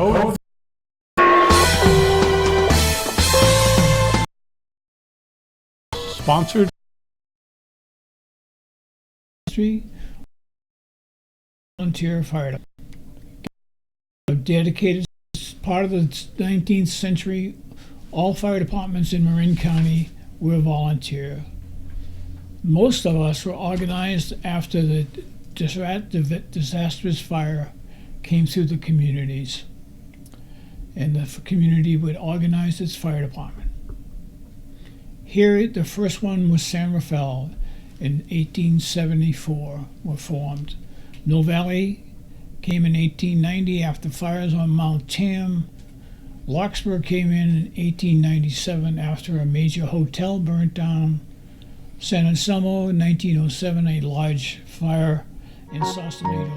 Code sponsored volunteer fire department. Dedicated part of the 19th century, all fire departments in Marin County were volunteer. Most of us were organized after the disastrous fire came through the communities, and the community would organize its fire department. Here, the first one was San Rafael in 1874 were formed. Mill Valley came in 1890 after fires on Mount Tam. Larkspur came in 1897 after a major hotel burnt down. San Anselmo in 1907, a large fire in Sausalito.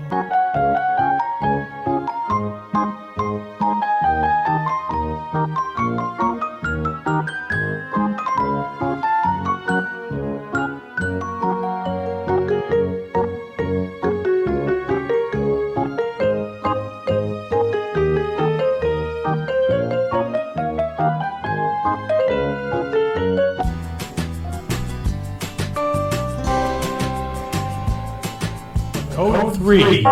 Code 3.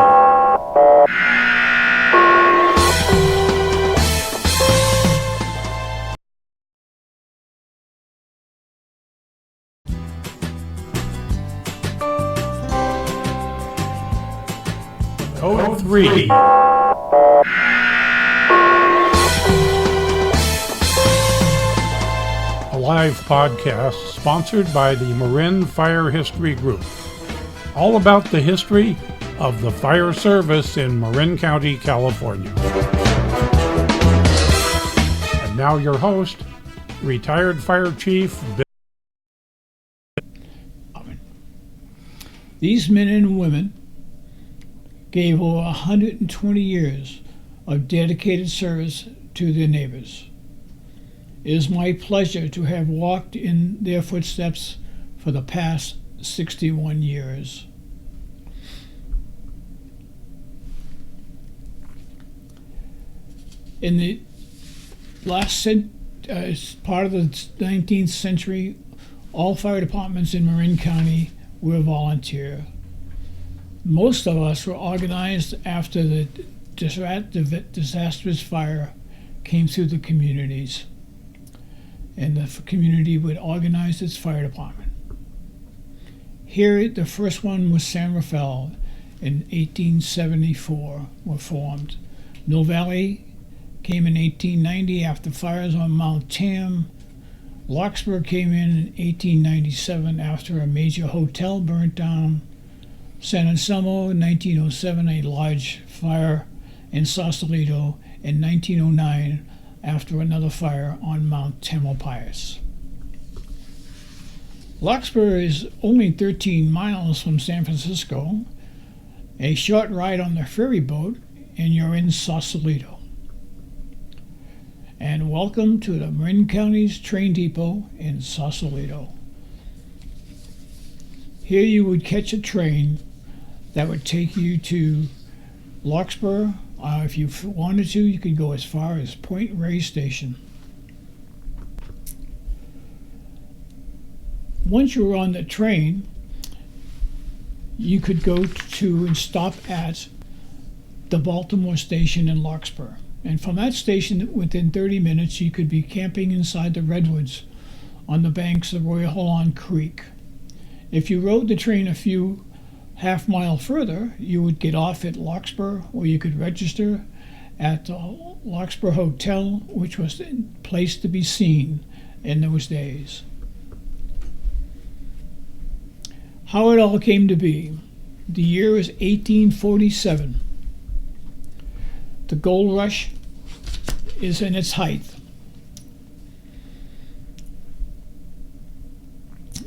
Code 3. A live podcast sponsored by the Marin Fire History Group. All about the history of the fire service in Marin County, California. And now your host, retired Fire Chief Bill. These men and women gave over 120 years of dedicated service to their neighbors. It is my pleasure to have walked in their footsteps for the past 61 years. In the last part of the 19th century, all fire departments in Marin County were volunteer. Most of us were organized after the disastrous fire came through the communities, and the community would organize its fire department. Here, the first one was San Rafael in 1874 were formed. Mill Valley came in 1890 after fires on Mount Tam. Larkspur came in 1897 after a major hotel burnt down. San Anselmo in 1907, a large fire in Sausalito in 1909 after another fire on Mount Tamalpais. Larkspur is only 13 miles from San Francisco, a short ride on the ferry boat, and you're in Sausalito. And welcome to the Marin County's train depot in Sausalito. Here you would catch a train that would take you to Larkspur. If you wanted to, you could go as far as Point Reyes Station. Once you were on the train, you could go to and stop at the Baltimore station in Larkspur. And from that station, within 30 minutes, you could be camping inside the redwoods on the banks of Royal Holon Creek. If you rode the train a few half mile further, you would get off at Larkspur, or you could register at the Larkspur Hotel, which was the place to be seen in those days. How it all came to be. The year is 1847. The gold rush is in its height.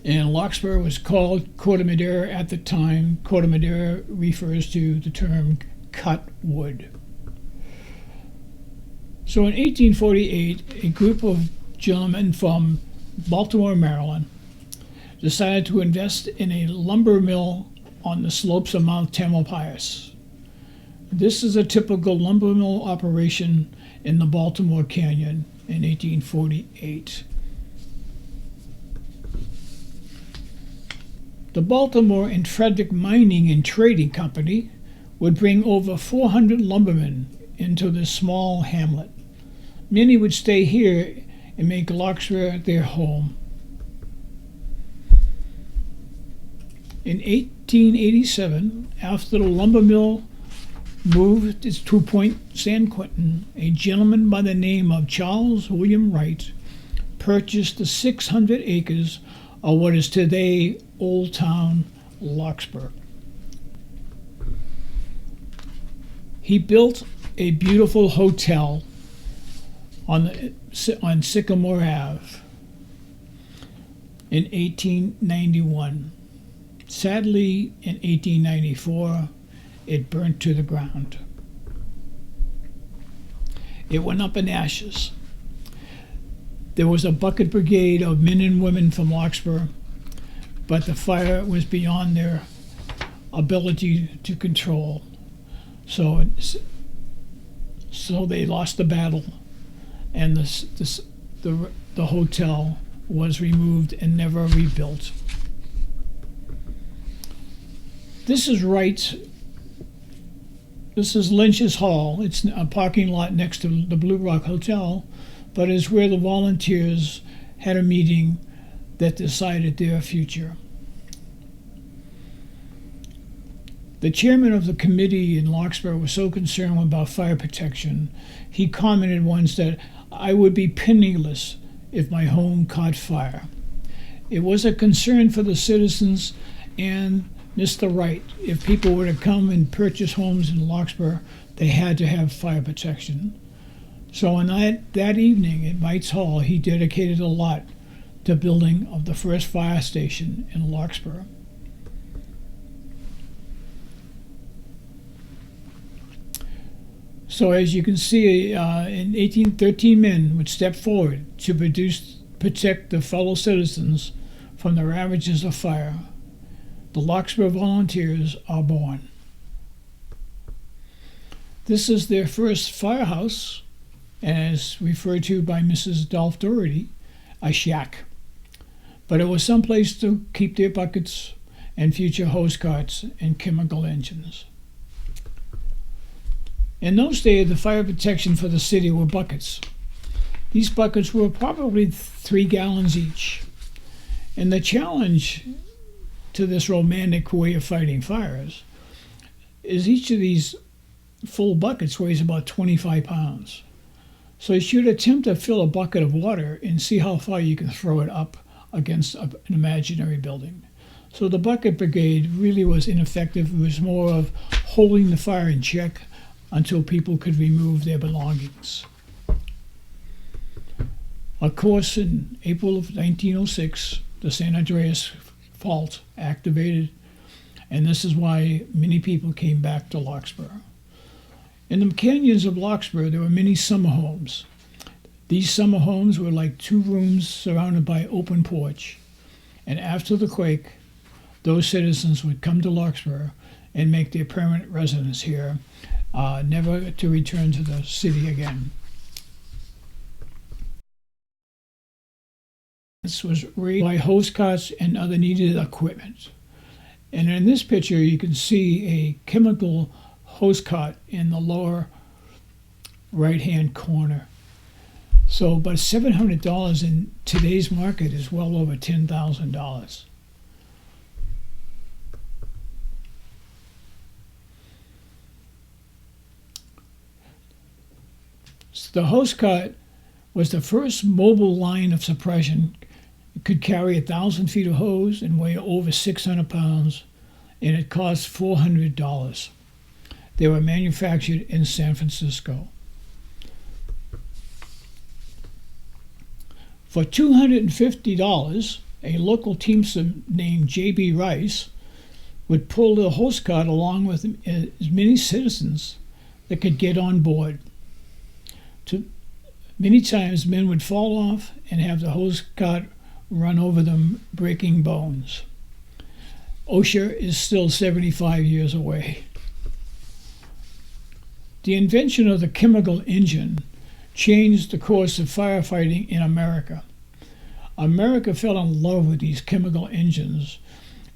And Larkspur was called Corte Madera at the time. Corte Madera refers to the term cut wood. So in 1848, a group of gentlemen from Baltimore, Maryland, decided to invest in a lumber mill on the slopes of Mount Tamalpais. This is a typical lumber mill operation in the Baltimore Canyon in 1848. The Baltimore and Frederick Mining and Trading Company would bring over 400 lumbermen into this small hamlet. Many would stay here and make Larkspur their home. In 1887, after the lumber mill moved to Point San Quentin, a gentleman by the name of Charles William Wright purchased the 600 acres of what is today Old Town Larkspur. He built a beautiful hotel on Sycamore Ave in 1891. Sadly, in 1894, it burnt to the ground. It went up in ashes. There was a bucket brigade of men and women from Larkspur, but the fire was beyond their ability to control. So they lost the battle, and the hotel was removed and never rebuilt. This is Lynch's Hall. It's a parking lot next to the Blue Rock Hotel, but is where the volunteers had a meeting that decided their future. The chairman of the committee in Larkspur was so concerned about fire protection, he commented once that I would be penniless if my home caught fire. It was a concern for the citizens and Mr. Wright. If people were to come and purchase homes in Larkspur, they had to have fire protection. So on that evening at Wright's Hall, he dedicated a lot to building of the first fire station in Larkspur. So as you can see, in 1813 men would step forward to protect the fellow citizens from the ravages of fire. The Larkspur Volunteers are born. This is their first firehouse, as referred to by Mrs. Dolph Doherty, a shack. But it was someplace to keep their buckets and future hose carts and chemical engines. In those days, the fire protection for the city were buckets. These buckets were probably 3 gallons each. And the challenge to this romantic way of fighting fires is each of these full buckets weighs about 25 pounds. So you should attempt to fill a bucket of water and see how far you can throw it up against an imaginary building. So the bucket brigade really was ineffective. It was more of holding the fire in check until people could remove their belongings. Of course, in April of 1906, the San Andreas Fault activated, and this is why many people came back to Larkspur. In the canyons of Larkspur, there were many summer homes. These summer homes were like 2 rooms surrounded by open porch, and after the quake, those citizens would come to Larkspur and make their permanent residence here, never to return to the city again. This was raised by hose carts and other needed equipment. And in this picture, you can see a chemical hose cart in the lower right-hand corner. So, but $700 in today's market is well over $10,000. So the hose cart was the first mobile line of suppression. It could carry 1,000 feet of hose and weigh over 600 pounds, and it cost $400. They were manufactured in San Francisco. For $250, a local teamster named J.B. Rice would pull the hose cart along with as many citizens that could get on board. Many times men would fall off and have the hose cart run over them, breaking bones. OSHA is still 75 years away. The invention of the chemical engine changed the course of firefighting in America. America fell in love with these chemical engines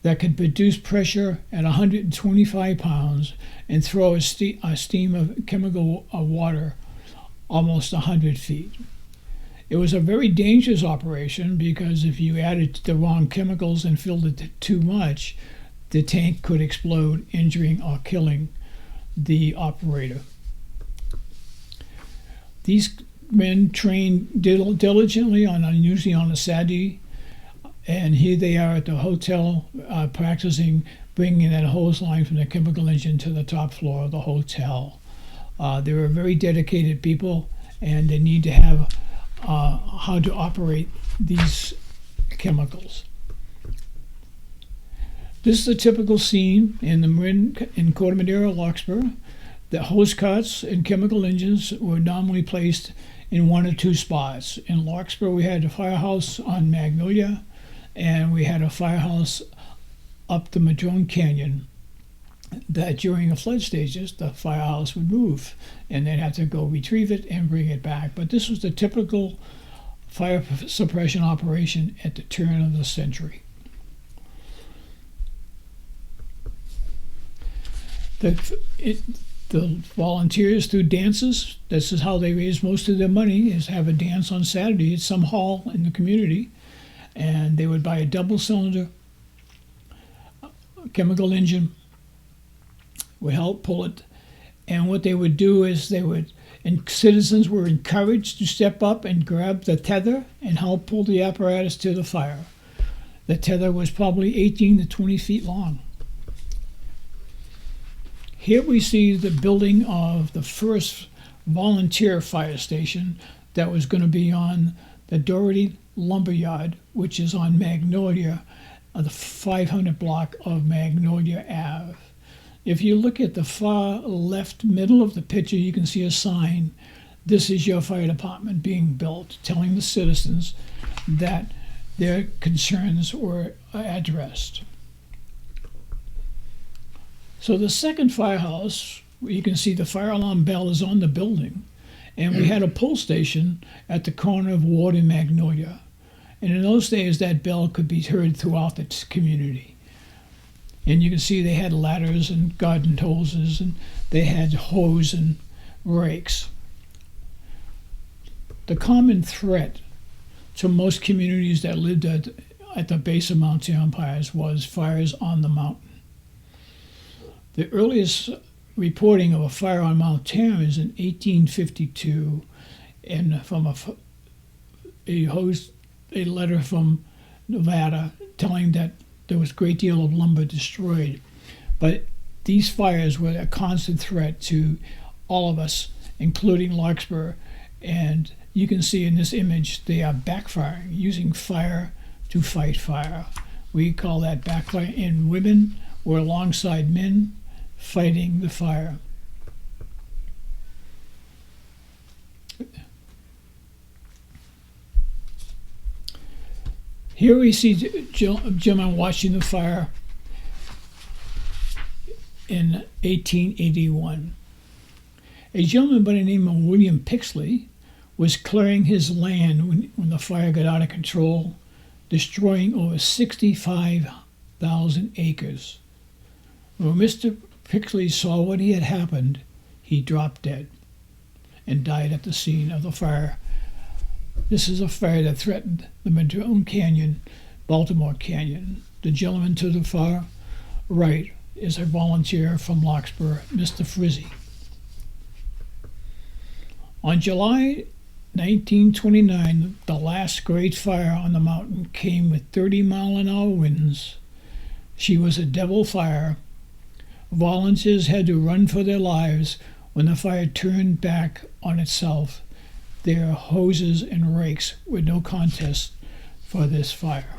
that could produce pressure at 125 pounds and throw a steam of chemical water almost 100 feet. It was a very dangerous operation because if you added the wrong chemicals and filled it too much, the tank could explode, injuring or killing the operator. These men trained diligently usually on a Saturday, and here they are at the hotel practicing bringing that hose line from the chemical engine to the top floor of the hotel. They were very dedicated people, and they need to have how to operate these chemicals. This is a typical scene in the Marin in Corte Madera, Larkspur. The hose carts and chemical engines were normally placed in one or two spots. In Larkspur, we had a firehouse on Magnolia, and we had a firehouse up the Madrone Canyon that during the flood stages, the firehouse would move, and they'd have to go retrieve it and bring it back. But this was the typical fire suppression operation at the turn of the century. The volunteers through dances, this is how they raise most of their money, is have a dance on Saturday at some hall in the community, and they would buy a double cylinder chemical engine, would help pull it, and what they would do is and citizens were encouraged to step up and grab the tether and help pull the apparatus to the fire. The tether was probably 18 to 20 feet long. Here we see the building of the first volunteer fire station that was going to be on the Doherty Lumberyard, which is on Magnolia, the 500 block of Magnolia Ave. If you look at the far left middle of the picture, you can see a sign, "This is your fire department being built," telling the citizens that their concerns were addressed. So the second firehouse, you can see the fire alarm bell is on the building, and we had a pull station at the corner of Ward and Magnolia. And in those days, that bell could be heard throughout the community. And you can see they had ladders and garden hoses, and they had hose and rakes. The common threat to most communities that lived at the base of Mount Tamalpais was fires on the mountain. The earliest reporting of a fire on Mount Tam is in 1852, and from a letter from Nevada telling that there was a great deal of lumber destroyed. But these fires were a constant threat to all of us, including Larkspur, and you can see in this image they are backfiring, using fire to fight fire. We call that backfire, and women were alongside men fighting the fire. Here we see a gentleman watching the fire in 1881. A gentleman by the name of William Pixley was clearing his land when the fire got out of control, destroying over 65,000 acres. When Mr. Pixley saw what had happened, he dropped dead and died at the scene of the fire. This is a fire that threatened the Madrone Canyon, Baltimore Canyon. The gentleman to the far right is a volunteer from Larkspur, Mr. Frizzy. On July 1929, the last great fire on the mountain came with 30-mile-an-hour winds. She was a devil fire. Volunteers had to run for their lives when the fire turned back on itself. Their hoses and rakes were no contest for this fire.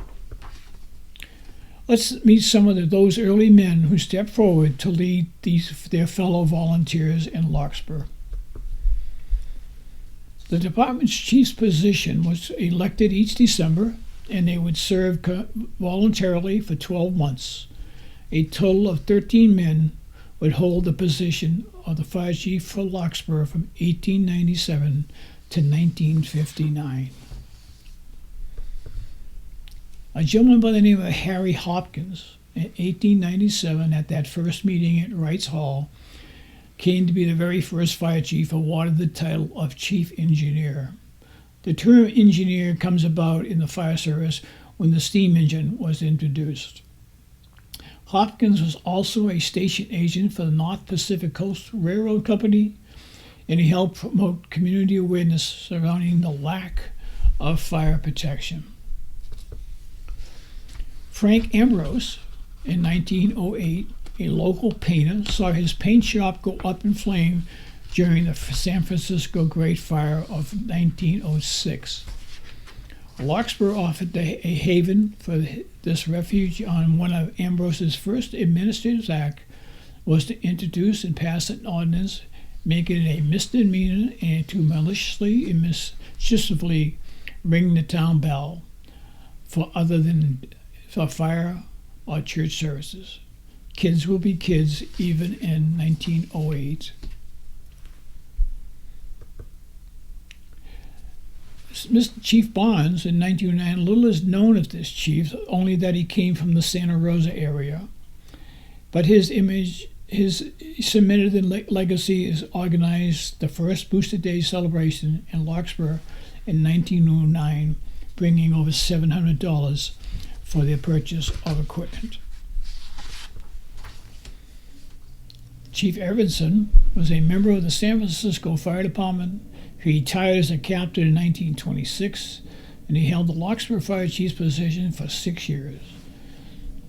Let's meet some of those early men who stepped forward to lead their fellow volunteers in Larkspur. The department's chief's position was elected each December, and they would serve voluntarily for 12 months. A total of 13 men would hold the position of the fire chief for Larkspur from 1897 to 1959. A gentleman by the name of Harry Hopkins, in 1897, at that first meeting at Wright's Hall, came to be the very first fire chief awarded the title of chief engineer. The term engineer comes about in the fire service when the steam engine was introduced. Hopkins was also a station agent for the North Pacific Coast Railroad Company, and he helped promote community awareness surrounding the lack of fire protection. Frank Ambrose, in 1908, a local painter, saw his paint shop go up in flame during the San Francisco Great Fire of 1906. Larkspur offered a haven for this refuge on one of Ambrose's first administrative acts was to introduce and pass an ordinance making it a misdemeanor and to maliciously and mischievously ring the town bell for other than for fire or church services. Kids will be kids even in 1908. Mr. Chief Barnes in 1909, little is known of this chief, only that he came from the Santa Rosa area. But his cemented in legacy is organized the first Booster Day celebration in Larkspur in 1909, bringing over $700 for the purchase of equipment. Chief Evanson was a member of the San Francisco Fire Department. He retired as a captain in 1926, and he held the Larkspur Fire Chief's position for 6 years.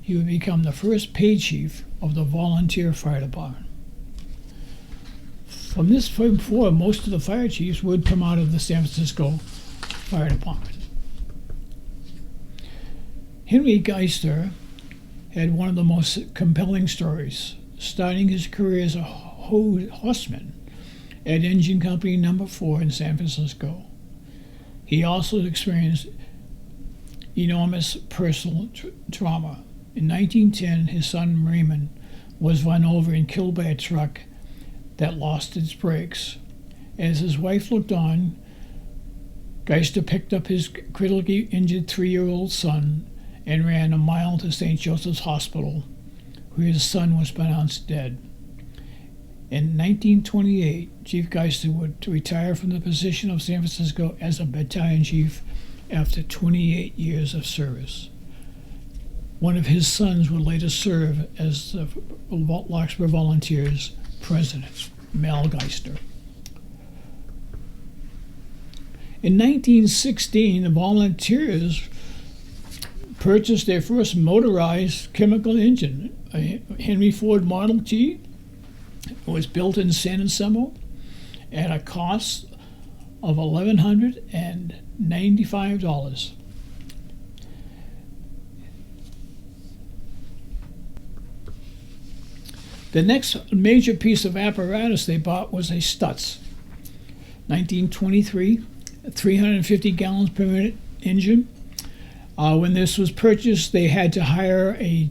He would become the first paid chief of the volunteer fire department. From this point forward, most of the fire chiefs would come out of the San Francisco Fire Department. Henry Geister had one of the most compelling stories, starting his career as a horseman at Engine Company No. 4 in San Francisco. He also experienced enormous personal trauma. In 1910, his son Raymond was run over and killed by a truck that lost its brakes. As his wife looked on, Geister picked up his critically injured 3-year-old son and ran a mile to St. Joseph's Hospital, where his son was pronounced dead. In 1928, Chief Geister would retire from the position of San Francisco as a battalion chief after 28 years of service. One of his sons would later serve as the Larkspur Volunteers president, Mel Geister. In 1916, the Volunteers purchased their first motorized chemical engine, a Henry Ford Model T. It was built in San Anselmo at a cost of $1,195. The next major piece of apparatus they bought was a Stutz. 1923, a 350 gallons per minute engine. When this was purchased, they had to hire a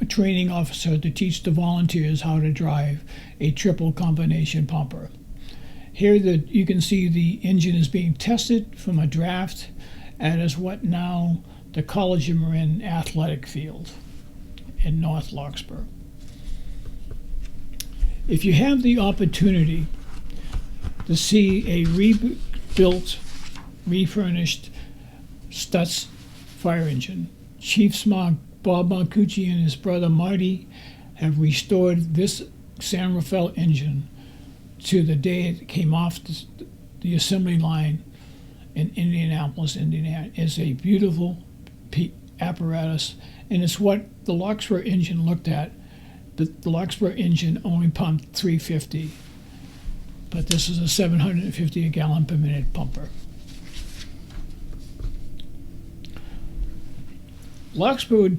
training officer to teach the volunteers how to drive a triple combination pumper. Here you can see the engine is being tested from a draft at is what now the College of Marin athletic field in North Larkspur. If you have the opportunity to see a rebuilt, refurnished Stutz fire engine, Chief Bob Marcucci and his brother Marty have restored this San Rafael engine to the day it came off the assembly line in Indianapolis, Indiana. It's a beautiful apparatus, and it's what the Larkspur engine looked at. The Larkspur engine only pumped 350, but this is a 750 gallon per minute pumper. Larkspur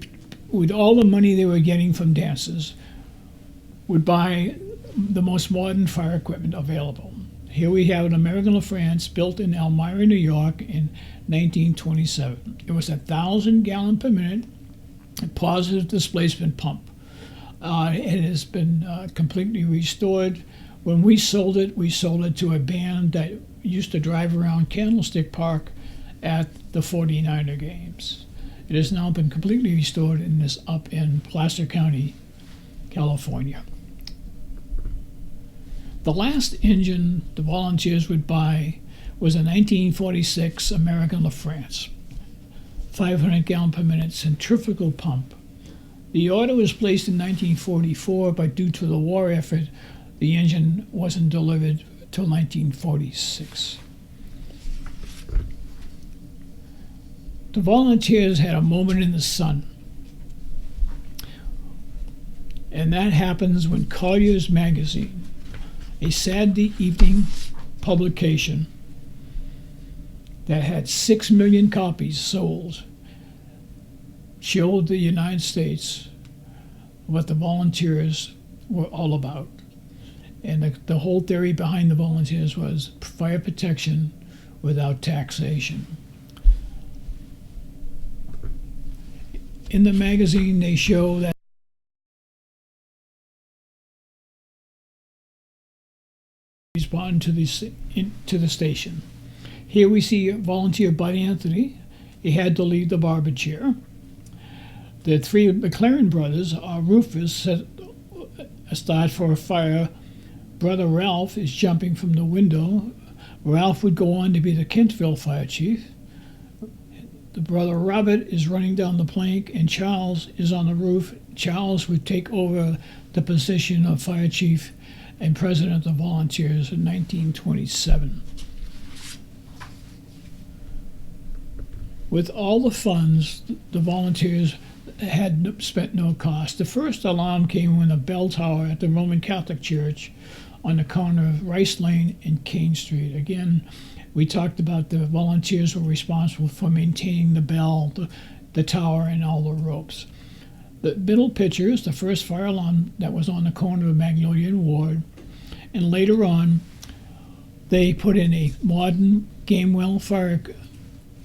with all the money they were getting from dances, would buy the most modern fire equipment available. Here we have an American LaFrance built in Elmira, New York in 1927. It was a 1,000 gallon per minute positive displacement pump. It has been completely restored When we sold it to a band that used to drive around Candlestick Park at the 49er games. It has now been completely restored and is up in Placer County, California. The last engine the volunteers would buy was a 1946 American LaFrance, 500 gallon per minute centrifugal pump. The order was placed in 1944, but due to the war effort, the engine wasn't delivered till 1946. The volunteers had a moment in the sun, and that happens when Collier's Magazine, a Saturday evening publication that had 6 million copies sold, showed the United States what the volunteers were all about. And the whole theory behind the volunteers was fire protection without taxation. In the magazine, they show that respond to the station. Here we see volunteer Bud Anthony. He had to leave the barber chair. The three McLaren brothers, Rufus set a start for a fire. Brother Ralph is jumping from the window. Ralph would go on to be the Kentville fire chief. The brother Robert is running down the plank, and Charles is on the roof. Charles would take over the position of fire chief and president of the volunteers in 1927. With all the funds, the volunteers had spent no cost. The first alarm came when a bell tower at the Roman Catholic Church on the corner of Rice Lane and Kane Street. Again, we talked about the volunteers were responsible for maintaining the bell, the tower, and all the ropes. The middle picture is the first fire alarm that was on the corner of Magnolia and Ward, and later on, they put in a modern Gamewell fire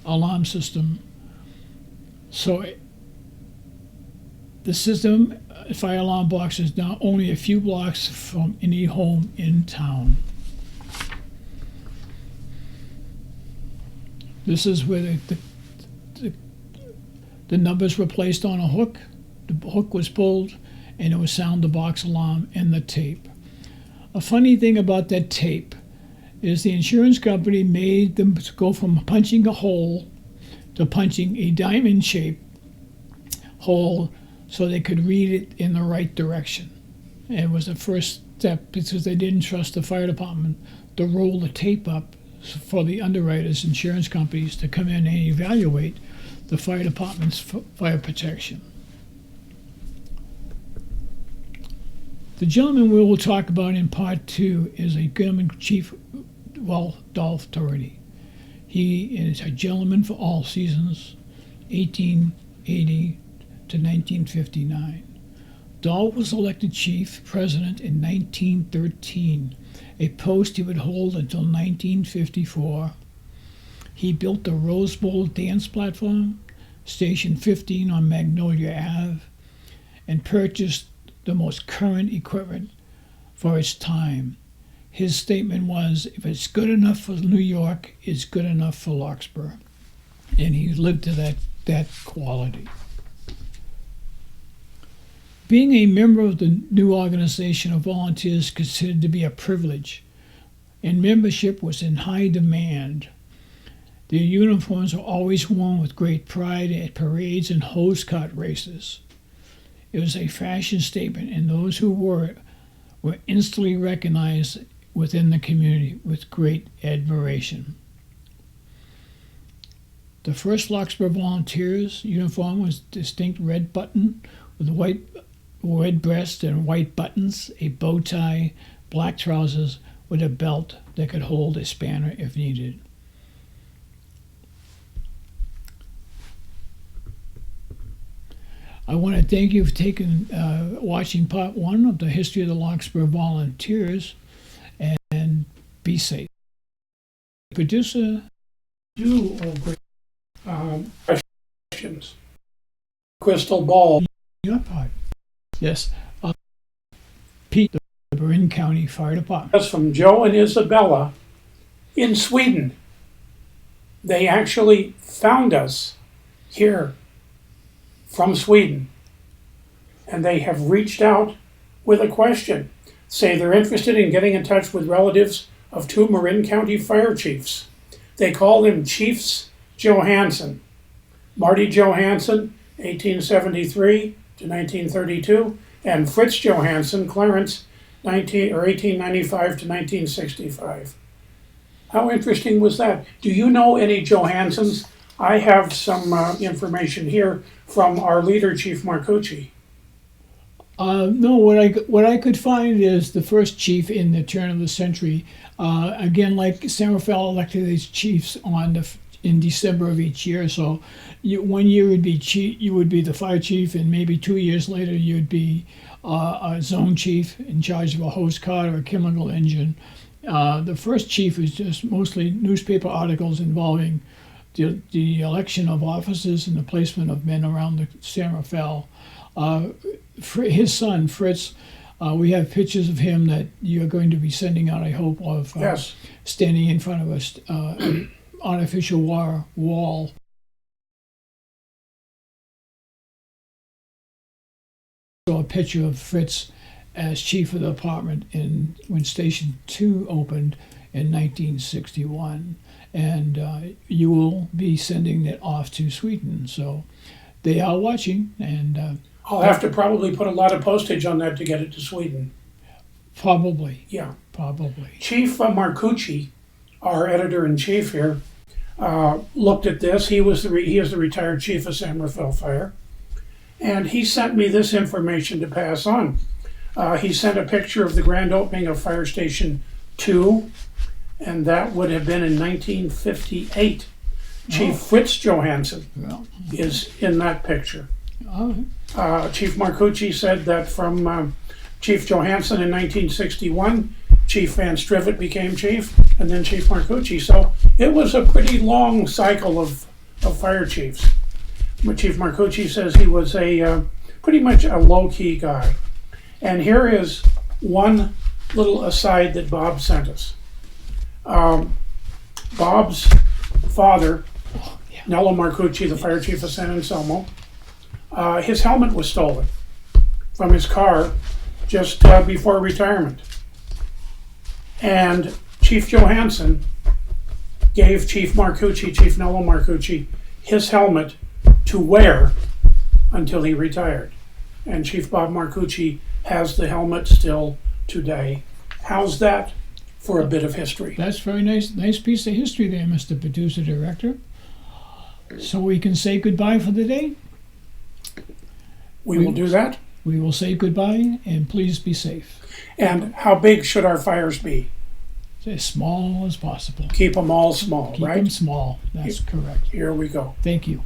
alarm system. So the system, fire alarm box, is now only a few blocks from any home in town. This is where the numbers were placed on a hook. The hook was pulled, and it would sound the box alarm and the tape. A funny thing about that tape is the insurance company made them go from punching a hole to punching a diamond-shaped hole so they could read it in the right direction. And it was the first step because they didn't trust the fire department to roll the tape up for the underwriters, insurance companies, to come in and evaluate the fire department's fire protection. The gentleman we will talk about in part 2 is a Gunnery Chief Dolph Doherty. He is a gentleman for all seasons, 1880 to 1959. Dolph was elected chief president in 1913, a post he would hold until 1954. He built the Rose Bowl dance platform, Station 15 on Magnolia Ave, and purchased the most current equipment for its time. His statement was, if it's good enough for New York, it's good enough for Larkspur. And he lived to that quality. Being a member of the new organization of volunteers considered to be a privilege, and membership was in high demand. Their uniforms were always worn with great pride at parades and hose cart races. It was a fashion statement, and those who wore it were instantly recognized within the community with great admiration. The first Larkspur Volunteers uniform was distinct red button with white red breast and white buttons, a bow tie, black trousers with a belt that could hold a spanner if needed. I want to thank you for watching part 1 of the history of the Larkspur Volunteers, and be safe. Producer, You questions. Crystal ball. your part. Yes. Pete, the Marin County Fire Department. That's from Joe and Isabella in Sweden. They actually found us here from Sweden, and they have reached out with a question. Say they're interested in getting in touch with relatives of 2 Marin County fire chiefs. They call them Chiefs Johansson. Marty Johansson, 1873 to 1932, and Fritz Johansson, Clarence, 1895 to 1965. How interesting was that? Do you know any Johanssons? I have some information here from our leader, Chief Marcucci. No, what I could find is the first chief in the turn of the century. Again, like San Rafael elected these chiefs in December of each year. So 1 year would be chief, you would be the fire chief, and maybe 2 years later you'd be a zone chief in charge of a hose cart or a chemical engine. The first chief is just mostly newspaper articles involving the election of officers and the placement of men around the San Rafael. His son, Fritz, we have pictures of him that you're going to be sending out, I hope, of Yes. standing in front of an artificial wall. So a picture of Fritz as chief of the department when Station 2 opened in 1961. And you will be sending it off to Sweden. So they are watching, and I'll have to probably put a lot of postage on that to get it to Sweden. probably. Yeah. Chief Marcucci, our editor-in-chief here, looked at this. He is the retired chief of San Rafael Fire. And he sent me this information to pass on. He sent a picture of the grand opening of Fire Station 2, and that would have been in 1958. Chief Fritz Johansson Well, is in that picture. all right. Chief Marcucci said that from Chief Johansson in 1961, Chief Van Strivet became chief, and then Chief Marcucci. So it was a pretty long cycle of fire chiefs. But Chief Marcucci says he was pretty much a low-key guy. And here is one little aside that Bob sent us. Bob's father, Nello Marcucci, the fire chief of San Anselmo, his helmet was stolen from his car just before retirement. And Chief Johansson gave Chief Nello Marcucci, his helmet to wear until he retired. And Chief Bob Marcucci has the helmet still today. How's that for a bit of history? That's very nice piece of history there, Mr. Producer Director. So we can say goodbye for the day. We will do that. We will say goodbye, and please be safe. And how big should our fires be? As small as possible. Keep them all small, Keep right? them small. That's correct. Here we go. Thank you.